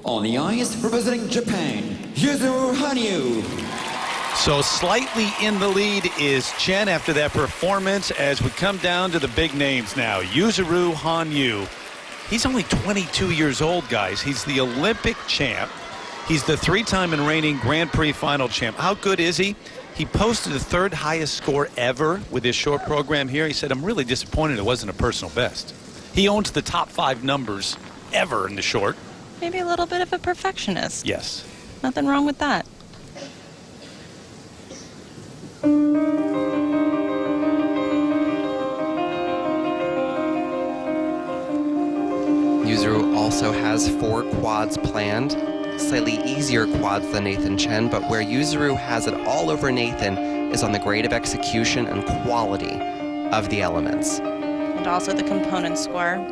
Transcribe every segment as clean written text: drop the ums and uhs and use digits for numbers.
On the ice, representing Japan, Yuzuru Hanyu. So slightly in the lead is Chen after that performance as we come down to the big names now. Yuzuru Hanyu. He's only 22 years old, guys. He's the Olympic champ. He's the three-time and reigning Grand Prix final champ. How good is he? He posted the third highest score ever with his short program here. He said, I'm really disappointed it wasn't a personal best. He owns the top 5 numbers ever in the short. Maybe a little bit of a perfectionist. Yes. Nothing wrong with that. Yuzuru also has 4 quads planned, slightly easier quads than Nathan Chen, but where Yuzuru has it all over Nathan is on the grade of execution and quality of the elements. And also the component score.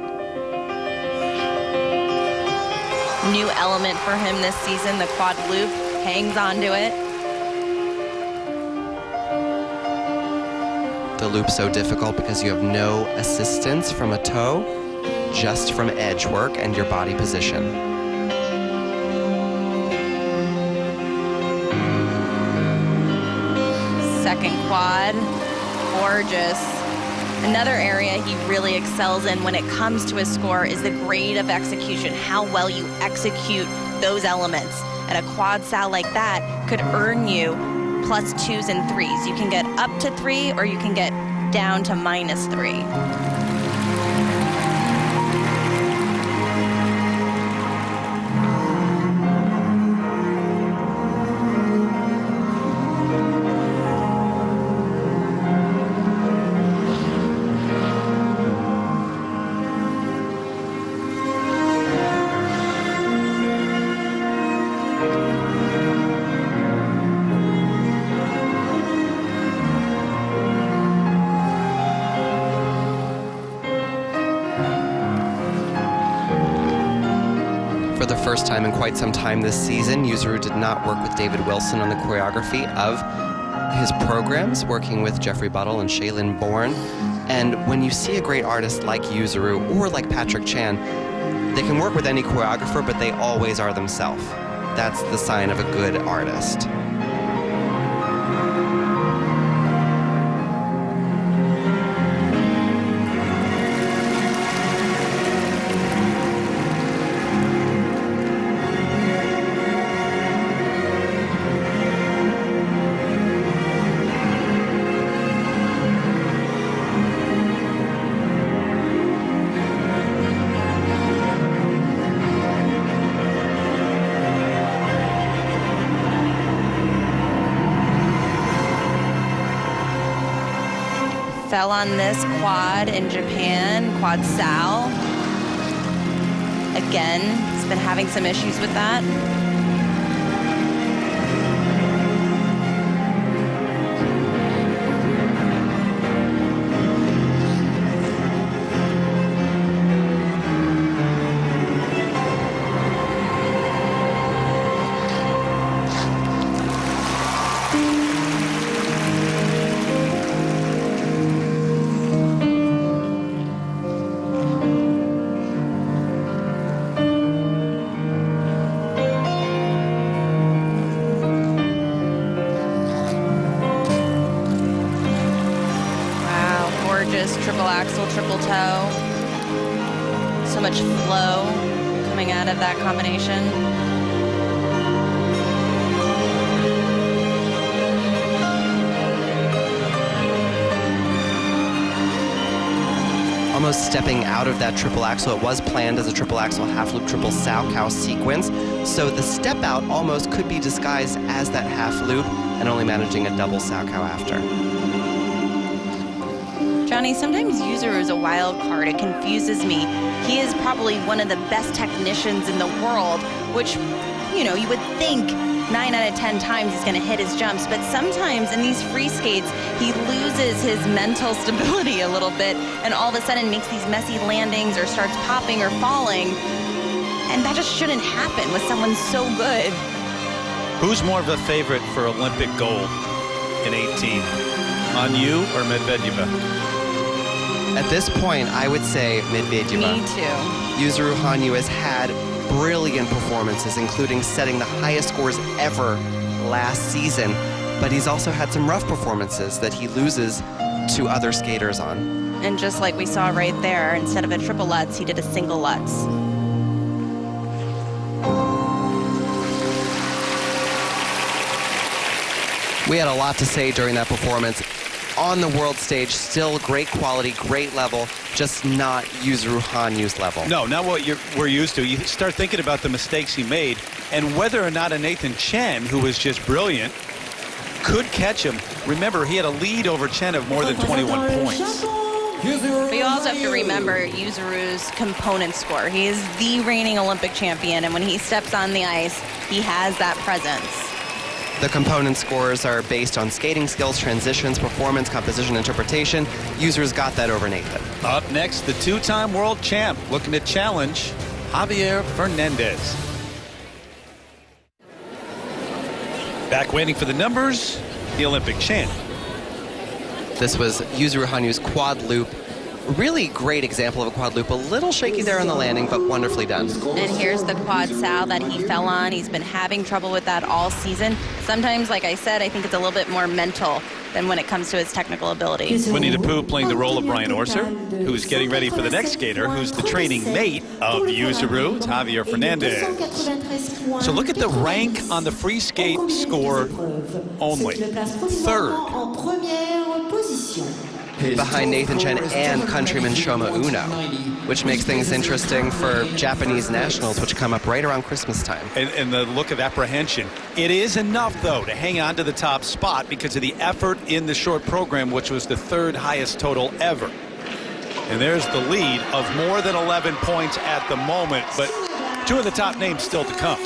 New element for him this season, the quad loop, hangs onto it. The loop's so difficult because you have no assistance from a toe, just from edge work and your body position. Second quad, gorgeous. Another area he really excels in when it comes to his score is the grade of execution, how well you execute those elements. And a quad sal like that could earn you +2s and 3s. You can get up to 3 or you can get down to -3. For the first time in quite some time this season, Yuzuru did not work with David Wilson on the choreography of his programs, working with Jeffrey Buttle and Shaylin Bourne. And when you see a great artist like Yuzuru or like Patrick Chan, they can work with any choreographer, but they always are themselves. That's the sign of a good artist. Fell on this quad in Japan, quad sal. Again, he's been having some issues with that. Triple axel, triple toe. So much flow coming out of that combination. Almost stepping out of that triple axel. It was planned as a triple axel, half loop, triple sow cow sequence. So the step out almost could be disguised as that half loop and only managing a double sow cow after. Johnny, sometimes Yuzuru is a wild card. It confuses me. He is probably one of the best technicians in the world, which, you know, you would think 9 out of 10 times he's going to hit his jumps, but sometimes in these free skates, he loses his mental stability a little bit and all of a sudden makes these messy landings or starts popping or falling. And that just shouldn't happen with someone so good. Who's more of a favorite for Olympic gold in 18? Hanyu or Medvedeva? At this point, I would say Medvedeva. Me too. Yuzuru Hanyu has had brilliant performances, including setting the highest scores ever last season, but he's also had some rough performances that he loses to other skaters on. And just like we saw right there, instead of a triple Lutz, he did a single Lutz. We had a lot to say during that performance. On the world stage, still great quality, great level, just not Yuzuru Hanyu's level. No, not what we're used to. You start thinking about the mistakes he made and whether or not a Nathan Chen, who was just brilliant, could catch him. Remember, he had a lead over Chen of more than 21 points. But you also have to remember Yuzuru's component score. He is the reigning Olympic champion, and when he steps on the ice, he has that presence. The component scores are based on skating skills, transitions, performance, composition, interpretation. Yuzuru's got that over Nathan. Up next, the two-time world champ looking to challenge Javier Fernandez. Back waiting for the numbers, the Olympic champ. This was Yuzuru Hanyu's quad loop. Really great example of a quad loop. A little shaky there on the landing, but wonderfully done. And here's the quad sal that he fell on. He's been having trouble with that all season. Sometimes, like I said, I think it's a little bit more mental than when it comes to his technical ability. Winnie the Pooh playing the role of Brian Orser, who's getting ready for the next skater, who's the training mate of Yuzuru. It's Javier Fernandez. So look at the rank on the free skate score only. Third. Behind Nathan Chen and countryman Shoma Uno, which makes things interesting for Japanese nationals, which come up right around Christmas time. And the look of apprehension. It is enough, though, to hang on to the top spot because of the effort in the short program, which was the third highest total ever. And there's the lead of more than 11 points at the moment, but two of the top names still to come.